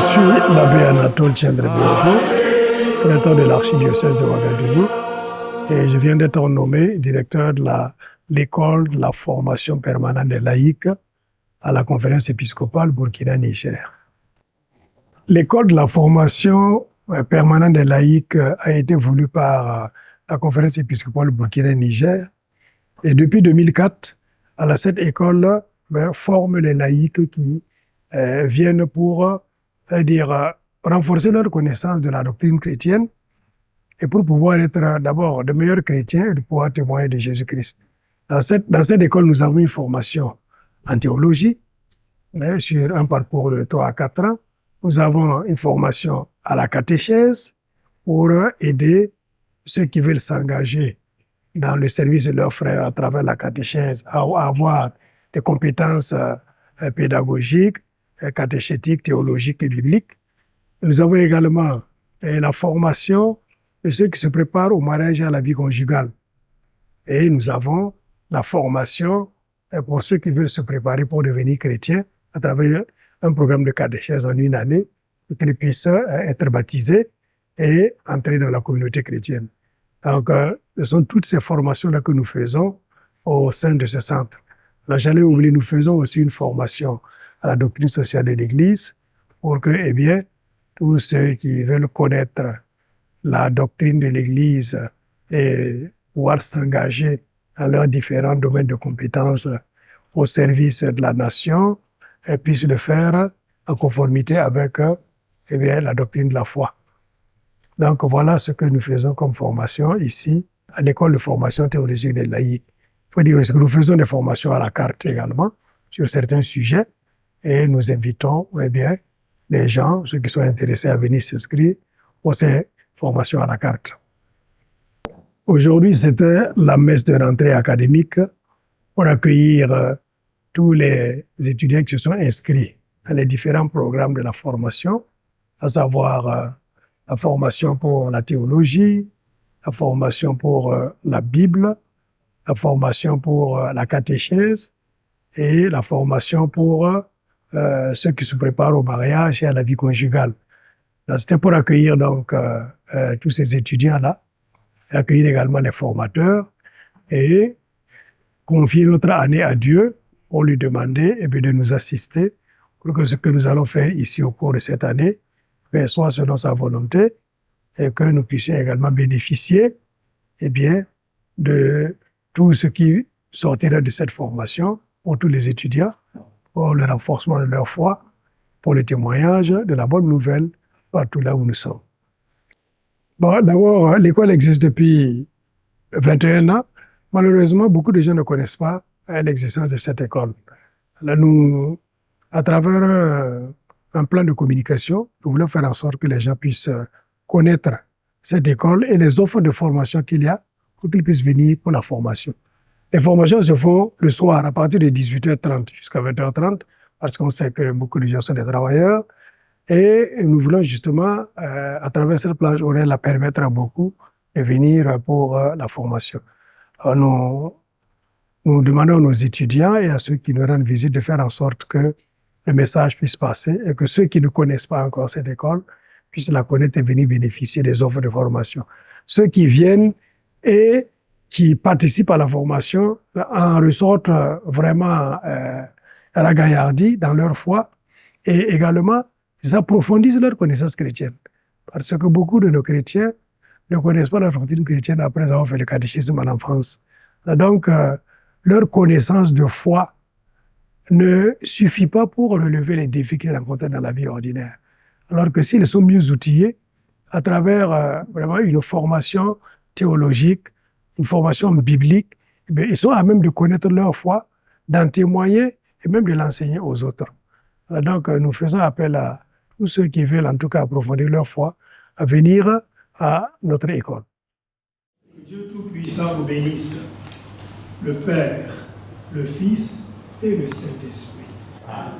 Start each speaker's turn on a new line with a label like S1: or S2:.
S1: suis l'abbé Anatole Tiendré-Biogo, prêtre de l'archidiocèse de Ouagadougou, et je viens d'être nommé directeur de l'école de la formation permanente des laïcs à la conférence épiscopale Burkina-Niger. L'école de la formation permanente des laïcs a été voulue par la conférence épiscopale Burkina-Niger, et depuis 2004, cette école forme les laïcs qui viennent pour renforcer leur connaissance de la doctrine chrétienne et pour pouvoir être d'abord de meilleurs chrétiens et de pouvoir témoigner de Jésus-Christ. Dans cette école, nous avons une formation en théologie sur un parcours de 3 à 4 ans. Nous avons une formation à la catéchèse pour aider ceux qui veulent s'engager dans le service de leurs frères à travers la catéchèse à avoir des compétences pédagogiques, catéchétiques, théologiques et bibliques. Nous avons également la formation de ceux qui se préparent au mariage et à la vie conjugale. Et nous avons la formation pour ceux qui veulent se préparer pour devenir chrétiens à travers un programme de catéchèse en une année pour qu'ils puissent être baptisés et entrer dans la communauté chrétienne. Donc, ce sont toutes ces formations-là que nous faisons au sein de ce centre. Là, j'allais oublier, nous faisons aussi une formation à la doctrine sociale de l'Église pour que, tous ceux qui veulent connaître la doctrine de l'Église et pouvoir s'engager dans leurs différents domaines de compétences au service de la nation puissent le faire en conformité avec la doctrine de la foi. Donc voilà ce que nous faisons comme formation ici à l'école de formation théologique des laïcs. Il faut dire que nous faisons des formations à la carte également sur certains sujets et nous invitons les gens, ceux qui sont intéressés à venir s'inscrire pour ces formations à la carte. Aujourd'hui, c'était la messe de rentrée académique pour accueillir tous les étudiants qui se sont inscrits dans les différents programmes de la formation, à savoir la formation pour la théologie, la formation pour la Bible, la formation pour la catéchèse et la formation pour ceux qui se préparent au mariage et à la vie conjugale. C'était pour accueillir donc tous ces étudiants-là, accueillir également les formateurs et confier notre année à Dieu pour lui demander de nous assister pour que ce que nous allons faire ici au cours de cette année soit selon sa volonté et que nous puissions également bénéficier de tout ce qui sortira de cette formation pour tous les étudiants, pour le renforcement de leur foi, pour le témoignage de la bonne nouvelle partout là où nous sommes. Bon, d'abord, l'école existe depuis 21 ans. Malheureusement, beaucoup de gens ne connaissent pas l'existence de cette école. Là, nous, à travers un plan de communication, nous voulons faire en sorte que les gens puissent connaître cette école et les offres de formation qu'il y a pour qu'ils puissent venir pour la formation. Les formations se font le soir à partir de 18h30 jusqu'à 20h30 parce qu'on sait que beaucoup de gens sont des travailleurs et nous voulons justement, à travers cette plage horaire, la permettre à beaucoup de venir pour la formation. Alors, nous demandons à nos étudiants et à ceux qui nous rendent visite de faire en sorte que le message puisse passer et que ceux qui ne connaissent pas encore cette école puissent la connaître et venir bénéficier des offres de formation. Ceux qui viennent et qui participent à la formation en ressortent vraiment ragaillardis dans leur foi et également ils approfondissent leur connaissance chrétienne. Parce que beaucoup de nos chrétiens ne connaissent pas la doctrine chrétienne après avoir fait le catéchisme en enfance. Donc, leur connaissance de foi ne suffit pas pour relever les défis qu'ils rencontrent dans la vie ordinaire. Alors que s'ils sont mieux outillés à travers vraiment une formation théologique, une formation biblique, ils sont à même de connaître leur foi, d'en témoigner et même de l'enseigner aux autres. Donc, nous faisons appel à tous ceux qui veulent en tout cas approfondir leur foi à venir à notre école.
S2: Que Dieu Tout-Puissant vous bénisse, le Père, le Fils et le Saint-Esprit. Amen.